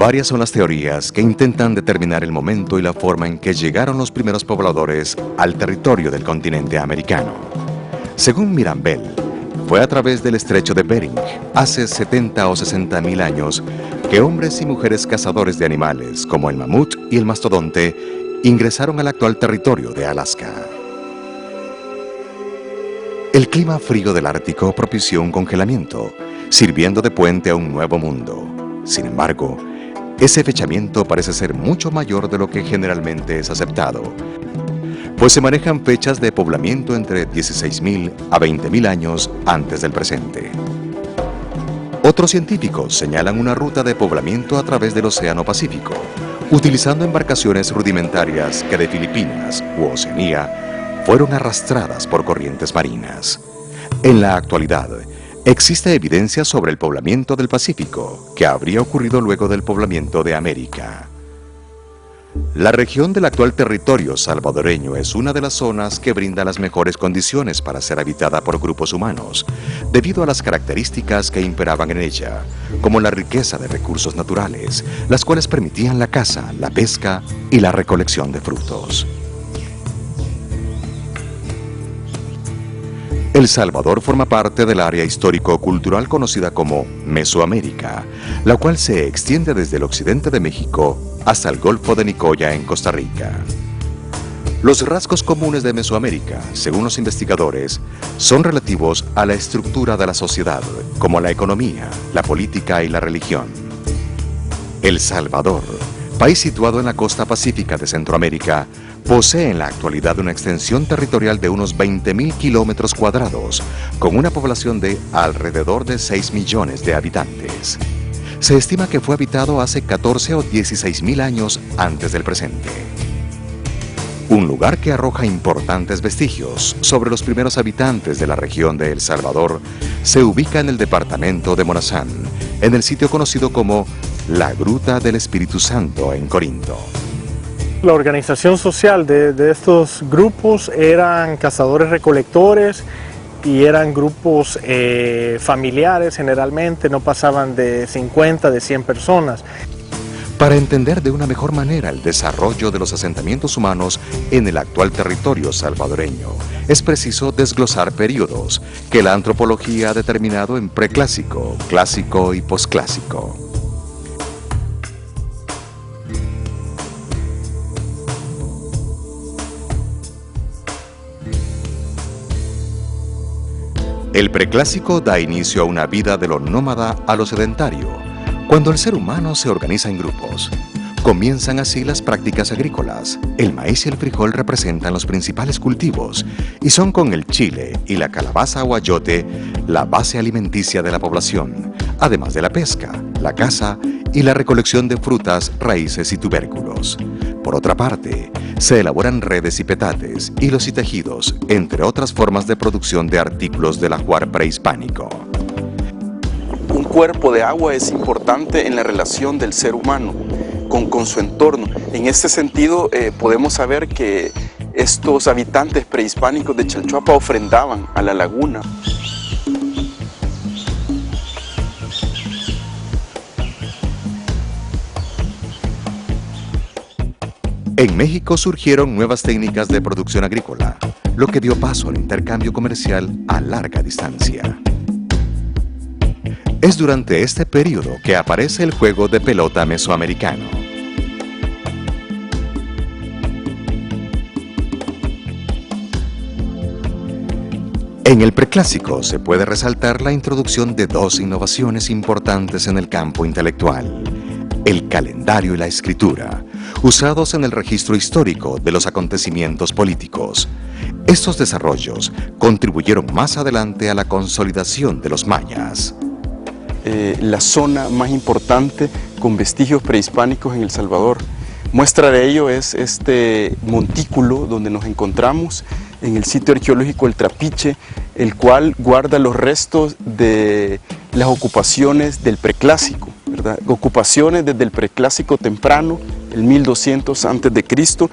Varias son las teorías que intentan determinar el momento y la forma en que llegaron los primeros pobladores al territorio del continente americano. Según Mirambel, fue a través del estrecho de Bering, hace 70 o 60 mil años, que hombres y mujeres cazadores de animales, como el mamut y el mastodonte, ingresaron al actual territorio de Alaska. El clima frío del Ártico propició un congelamiento, sirviendo de puente a un nuevo mundo. Sin embargo, ese fechamiento parece ser mucho mayor de lo que generalmente es aceptado, pues se manejan fechas de poblamiento entre 16.000 a 20.000 años antes del presente. Otros científicos señalan una ruta de poblamiento a través del Océano Pacífico, utilizando embarcaciones rudimentarias que de Filipinas u Oceanía fueron arrastradas por corrientes marinas. En la actualidad, existe evidencia sobre el poblamiento del Pacífico, que habría ocurrido luego del poblamiento de América. La región del actual territorio salvadoreño es una de las zonas que brinda las mejores condiciones para ser habitada por grupos humanos, debido a las características que imperaban en ella, como la riqueza de recursos naturales, las cuales permitían la caza, la pesca y la recolección de frutos. El Salvador forma parte del área histórico-cultural conocida como Mesoamérica, la cual se extiende desde el occidente de México hasta el Golfo de Nicoya en Costa Rica. Los rasgos comunes de Mesoamérica, según los investigadores, son relativos a la estructura de la sociedad, como la economía, la política y la religión. El Salvador, país situado en la costa pacífica de Centroamérica, posee en la actualidad una extensión territorial de unos 20.000 kilómetros cuadrados, con una población de alrededor de 6 millones de habitantes. Se estima que fue habitado hace 14 o 16.000 años antes del presente. Un lugar que arroja importantes vestigios sobre los primeros habitantes de la región de El Salvador se ubica en el departamento de Morazán, en el sitio conocido como la Gruta del Espíritu Santo en Corinto. La organización social de estos grupos eran cazadores-recolectores y eran grupos familiares generalmente, no pasaban de 50, de 100 personas. Para entender de una mejor manera el desarrollo de los asentamientos humanos en el actual territorio salvadoreño, es preciso desglosar periodos que la antropología ha determinado en preclásico, clásico y posclásico. El preclásico da inicio a una vida de lo nómada a lo sedentario, cuando el ser humano se organiza en grupos. Comienzan así las prácticas agrícolas. El maíz y el frijol representan los principales cultivos y son con el chile y la calabaza o ayote la base alimenticia de la población, además de la pesca, la caza y la recolección de frutas, raíces y tubérculos. Por otra parte, se elaboran redes y petates, hilos y tejidos, entre otras formas de producción de artículos del ajuar prehispánico. Un cuerpo de agua es importante en la relación del ser humano con su entorno. En este sentido, podemos saber que estos habitantes prehispánicos de Chalchuapa ofrendaban a la laguna. En México surgieron nuevas técnicas de producción agrícola, lo que dio paso al intercambio comercial a larga distancia. Es durante este periodo que aparece el juego de pelota mesoamericano. En el preclásico se puede resaltar la introducción de dos innovaciones importantes en el campo intelectual: el calendario y la escritura, usados en el registro histórico de los acontecimientos políticos. Estos desarrollos contribuyeron más adelante a la consolidación de los mayas. La zona más importante con vestigios prehispánicos en El Salvador. Muestra de ello es este montículo donde nos encontramos en el sitio arqueológico El Trapiche, el cual guarda los restos de las ocupaciones del preclásico, ¿verdad? Ocupaciones desde el preclásico temprano, el 1200 a.C.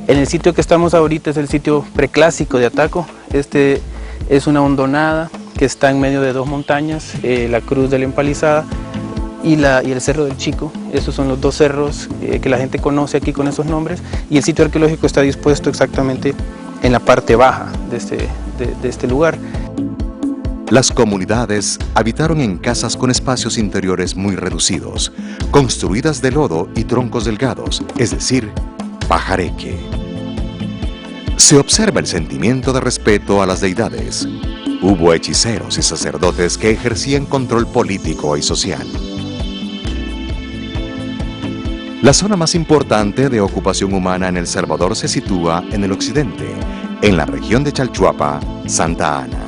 En el sitio que estamos ahorita es el sitio preclásico de Ataco. Este es una hondonada que está en medio de dos montañas, la Cruz de la Empalizada. y el Cerro del Chico. Estos son los dos cerros que la gente conoce aquí con esos nombres, y el sitio arqueológico está dispuesto exactamente en la parte baja de este lugar. Las comunidades habitaron en casas con espacios interiores muy reducidos, construidas de lodo y troncos delgados, es decir, pajareque. Se observa el sentimiento de respeto a las deidades. Hubo hechiceros y sacerdotes que ejercían control político y social. La zona más importante de ocupación humana en El Salvador se sitúa en el occidente, en la región de Chalchuapa, Santa Ana.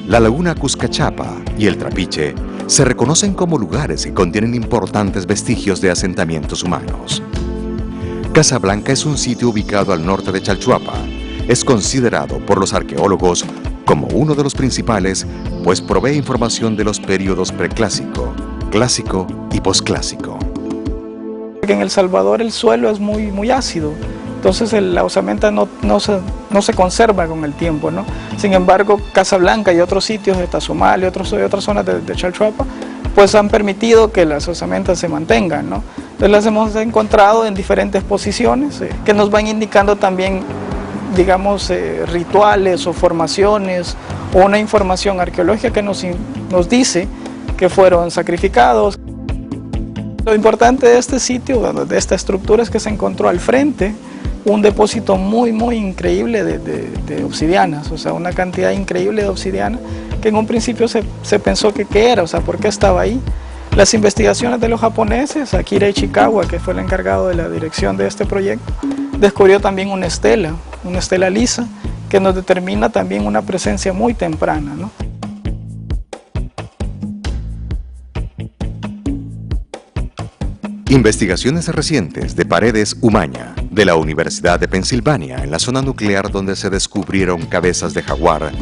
La laguna Cuscachapa y el Trapiche se reconocen como lugares que contienen importantes vestigios de asentamientos humanos. Casablanca es un sitio ubicado al norte de Chalchuapa. Es considerado por los arqueólogos como uno de los principales, pues provee información de los periodos preclásico, clásico y posclásico. En El Salvador el suelo es muy ácido, entonces la osamenta no se conserva con el tiempo, ¿no? Sin embargo, Casablanca y otros sitios de Tazomal y otras zonas de Chalchuapa, pues han permitido que las osamentas se mantengan, ¿no? Entonces las hemos encontrado en diferentes posiciones que nos van indicando también, digamos, rituales o formaciones o una información arqueológica que nos dice que fueron sacrificados. Lo importante de este sitio, de esta estructura, es que se encontró al frente un depósito muy increíble de obsidianas, o sea, una cantidad increíble de obsidiana que en un principio se pensó que qué era, o sea, por qué estaba ahí. Las investigaciones de los japoneses, Akira Ichikawa, que fue el encargado de la dirección de este proyecto, descubrió también una estela lisa, que nos determina también una presencia muy temprana, ¿no? Investigaciones recientes de Paredes Umaña, de la Universidad de Pensilvania, en la zona nuclear donde se descubrieron cabezas de jaguar,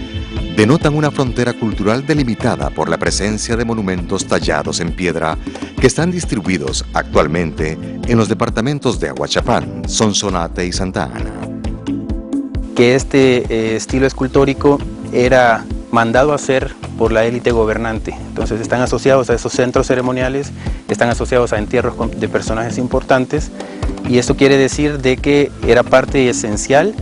denotan una frontera cultural delimitada por la presencia de monumentos tallados en piedra que están distribuidos actualmente en los departamentos de Aguachapán, Sonsonate y Santa Ana. Que este estilo escultórico era mandado a hacer por la élite gobernante, entonces están asociados a esos centros ceremoniales, están asociados a entierros de personajes importantes, y esto quiere decir de que era parte esencial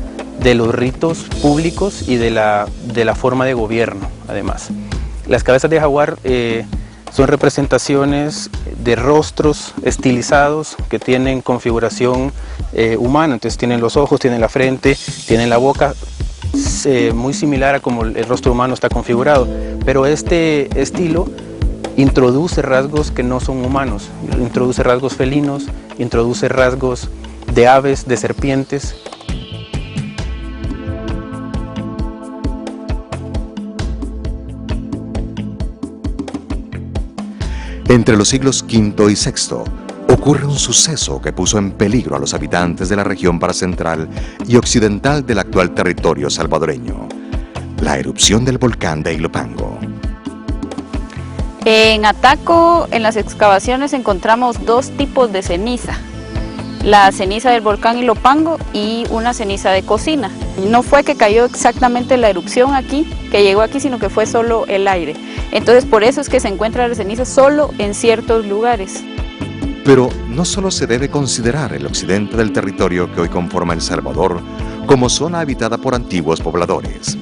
de los ritos públicos y de la forma de gobierno, además. Las cabezas de jaguar son representaciones de rostros estilizados que tienen configuración humana, entonces tienen los ojos, tienen la frente, tienen la boca, muy similar a como el rostro humano está configurado, pero este estilo introduce rasgos que no son humanos, introduce rasgos felinos, introduce rasgos de aves, de serpientes. Entre los siglos V y VI ocurre un suceso que puso en peligro a los habitantes de la región paracentral y occidental del actual territorio salvadoreño: la erupción del volcán de Ilopango. En Ataco, en las excavaciones, encontramos dos tipos de ceniza: la ceniza del volcán Ilopango y una ceniza de cocina. No fue que cayó exactamente la erupción aquí, que llegó aquí, sino que fue solo el aire. Entonces por eso es que se encuentra la ceniza solo en ciertos lugares. Pero no solo se debe considerar el occidente del territorio que hoy conforma El Salvador como zona habitada por antiguos pobladores.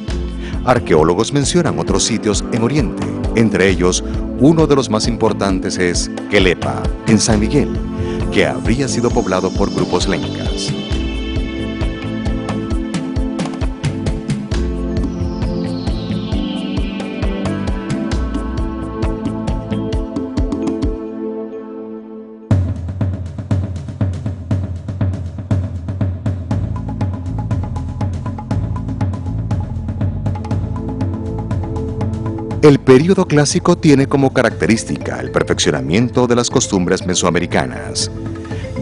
Arqueólogos mencionan otros sitios en Oriente, entre ellos uno de los más importantes es Quelepa, en San Miguel, que habría sido poblado por grupos lencas. El período clásico tiene como característica el perfeccionamiento de las costumbres mesoamericanas.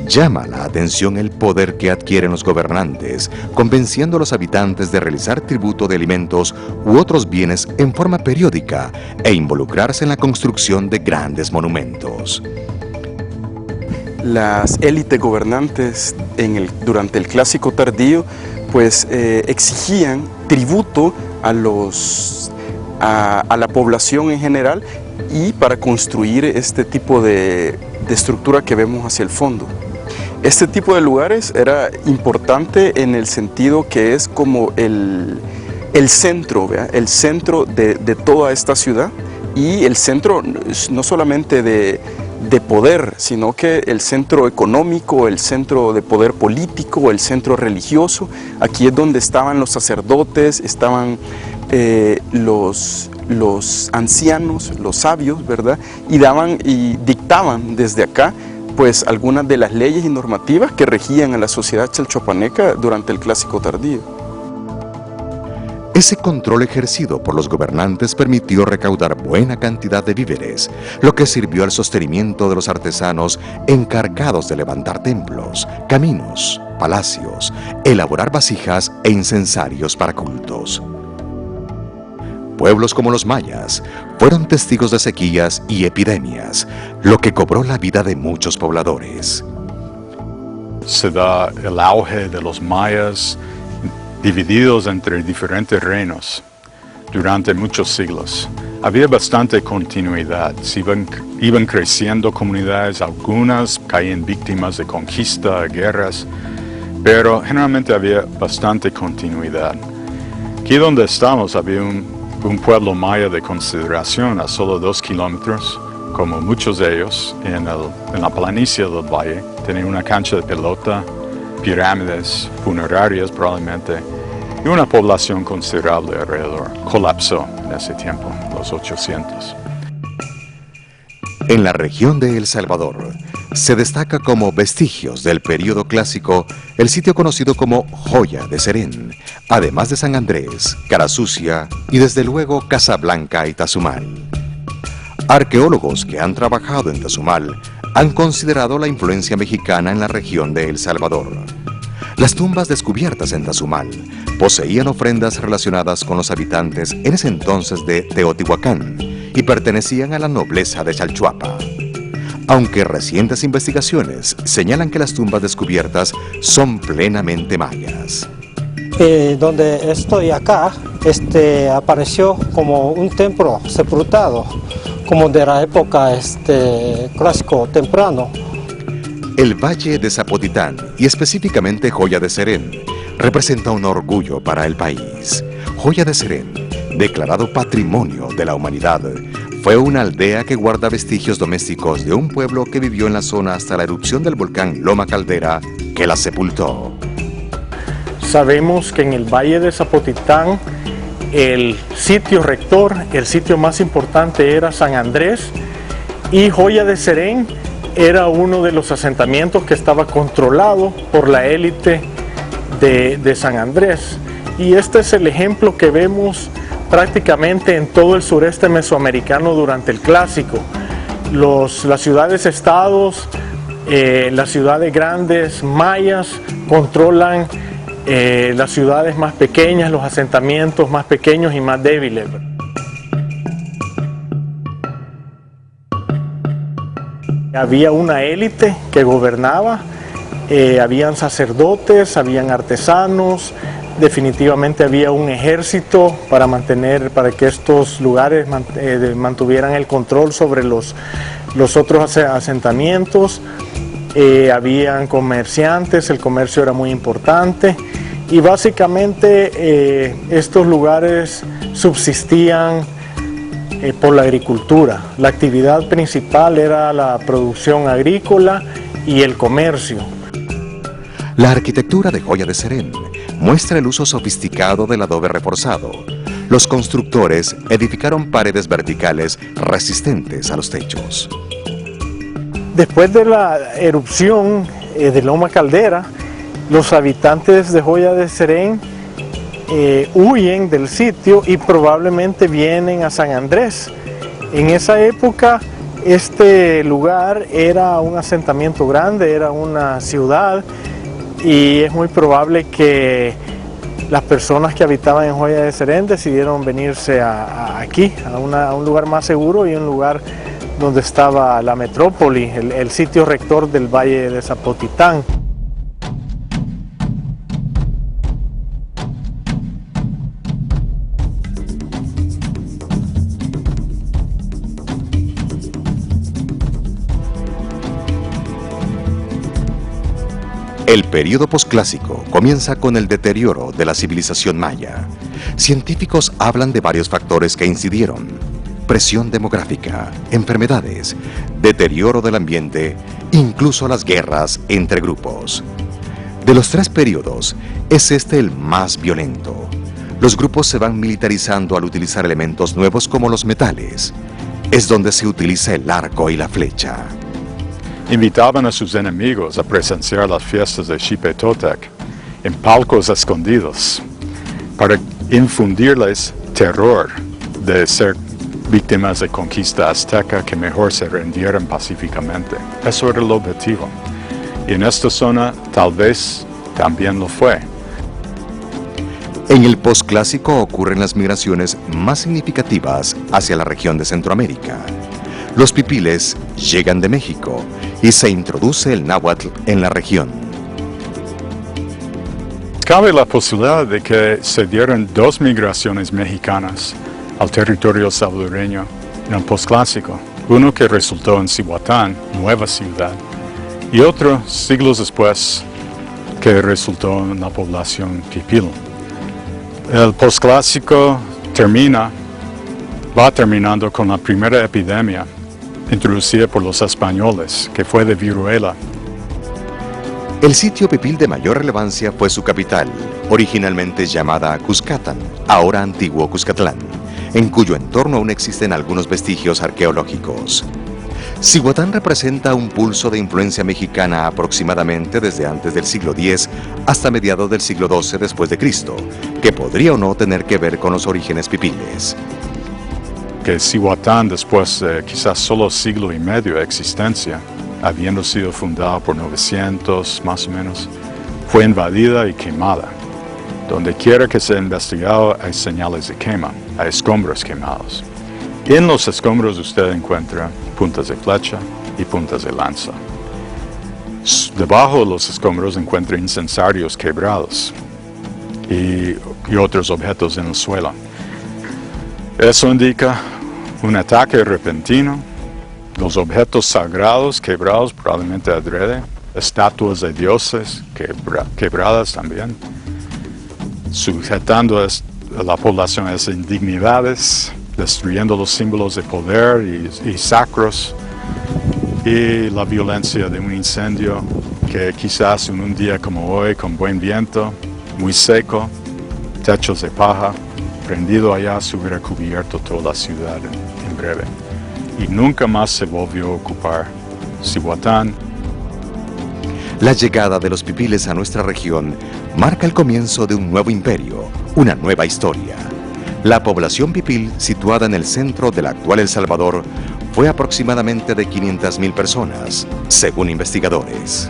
Llama la atención el poder que adquieren los gobernantes, convenciendo a los habitantes de realizar tributo de alimentos u otros bienes en forma periódica e involucrarse en la construcción de grandes monumentos. Las élites gobernantes durante el Clásico tardío pues exigían tributo a la población en general, y para construir este tipo de estructura que vemos hacia el fondo. Este tipo de lugares era importante en el sentido que es como el centro, ¿verdad? El centro de toda esta ciudad, y el centro no solamente de poder, sino que el centro económico, el centro de poder político, el centro religioso. Aquí es donde estaban los sacerdotes, estaban los ancianos, los sabios, ¿verdad? Y dictaban desde acá pues algunas de las leyes y normativas que regían a la sociedad chalchuapaneca durante el Clásico tardío. Ese control ejercido por los gobernantes permitió recaudar buena cantidad de víveres, lo que sirvió al sostenimiento de los artesanos encargados de levantar templos, caminos, palacios, elaborar vasijas e incensarios para cultos. Pueblos como los mayas fueron testigos de sequías y epidemias, lo que cobró la vida de muchos pobladores. Se da el auge de los mayas divididos entre diferentes reinos durante muchos siglos. Había bastante continuidad, iban creciendo comunidades, algunas caían víctimas de conquista, guerras, pero generalmente había bastante continuidad. Aquí donde estamos había un pueblo maya de consideración a solo 2 kilómetros, como muchos de ellos, en la planicie del valle. Tenían una cancha de pelota, pirámides funerarias probablemente, y una población considerable alrededor. Colapsó en ese tiempo, los 800. En la región de El Salvador se destaca como vestigios del período clásico el sitio conocido como Joya de Serén, además de San Andrés, Carasucia y desde luego Casablanca y Tazumal. Arqueólogos que han trabajado en Tazumal han considerado la influencia mexicana en la región de El Salvador. Las tumbas descubiertas en Tazumal poseían ofrendas relacionadas con los habitantes en ese entonces de Teotihuacán y pertenecían a la nobleza de Chalchuapa. Aunque recientes investigaciones señalan que las tumbas descubiertas son plenamente mayas. Donde estoy acá, apareció como un templo sepultado, como de la época clásico temprano. El Valle de Zapotitán, y específicamente Joya de Serén, representa un orgullo para el país. Joya de Serén, declarado Patrimonio de la Humanidad, fue una aldea que guarda vestigios domésticos de un pueblo que vivió en la zona hasta la erupción del volcán Loma Caldera, que la sepultó. Sabemos que en el Valle de Zapotitán el sitio rector, el sitio más importante era San Andrés, y Joya de Serén era uno de los asentamientos que estaba controlado por la élite de San Andrés. Y este es el ejemplo que vemos prácticamente en todo el sureste mesoamericano durante el Clásico. Las ciudades-estados, las ciudades grandes mayas controlan las ciudades más pequeñas, los asentamientos más pequeños y más débiles. Había una élite que gobernaba, habían sacerdotes, habían artesanos, definitivamente había un ejército para que estos lugares mantuvieran el control sobre los otros asentamientos. Habían comerciantes, el comercio era muy importante y básicamente estos lugares subsistían por la agricultura. La actividad principal era la producción agrícola y el comercio. La arquitectura de Joya de Serén muestra el uso sofisticado del adobe reforzado. Los constructores edificaron paredes verticales resistentes a los techos. Después de la erupción de Loma Caldera, los habitantes de Joya de Serén huyen del sitio y probablemente vienen a San Andrés. En esa época este lugar era un asentamiento grande, era una ciudad, y es muy probable que las personas que habitaban en Joya de Serén decidieron venirse aquí, a un lugar más seguro y un lugar donde estaba la metrópoli, el sitio rector del Valle de Zapotitán. El período posclásico comienza con el deterioro de la civilización maya. Científicos hablan de varios factores que incidieron: presión demográfica, enfermedades, deterioro del ambiente, incluso las guerras entre grupos. De los tres periodos, es este el más violento. Los grupos se van militarizando al utilizar elementos nuevos como los metales. Es donde se utiliza el arco y la flecha. Invitaban a sus enemigos a presenciar las fiestas de Xipe Totec en palcos escondidos para infundirles terror de ser víctimas de conquista azteca, que mejor se rindieran pacíficamente. Eso era el objetivo. Y en esta zona tal vez también lo fue. En el posclásico ocurren las migraciones más significativas hacia la región de Centroamérica. Los pipiles llegan de México y se introduce el náhuatl en la región. Cabe la posibilidad de que se dieran dos migraciones mexicanas al territorio salvadoreño en el posclásico. Uno que resultó en Cihuatán, nueva ciudad, y otro siglos después que resultó en la población pipil. El posclásico va terminando con la primera epidemia introducida por los españoles, que fue de viruela. El sitio pipil de mayor relevancia fue su capital, originalmente llamada Cuscatán, ahora antiguo Cuscatlán, en cuyo entorno aún existen algunos vestigios arqueológicos. Cihuatán representa un pulso de influencia mexicana aproximadamente desde antes del siglo X hasta mediados del siglo XII después de Cristo, que podría o no tener que ver con los orígenes pipiles. Que Cihuatán, después de quizás solo siglo y medio de existencia, habiendo sido fundada por 900 más o menos, fue invadida y quemada. Donde quiera que se ha investigado hay señales de quema, hay escombros quemados. En los escombros usted encuentra puntas de flecha y puntas de lanza. Debajo de los escombros encuentra incensarios quebrados y otros objetos en el suelo. Eso indica un ataque repentino, los objetos sagrados quebrados, probablemente adrede, estatuas de dioses quebradas también, sujetando a la población a esas indignidades, destruyendo los símbolos de poder y sacros, y la violencia de un incendio que quizás en un día como hoy, con buen viento, muy seco, techos de paja, prendido allá, se hubiera cubierto toda la ciudad en breve. Y nunca más se volvió a ocupar Cihuatán. La llegada de los pipiles a nuestra región marca el comienzo de un nuevo imperio, una nueva historia. La población pipil, situada en el centro del actual El Salvador, fue aproximadamente de 500,000 personas, según investigadores.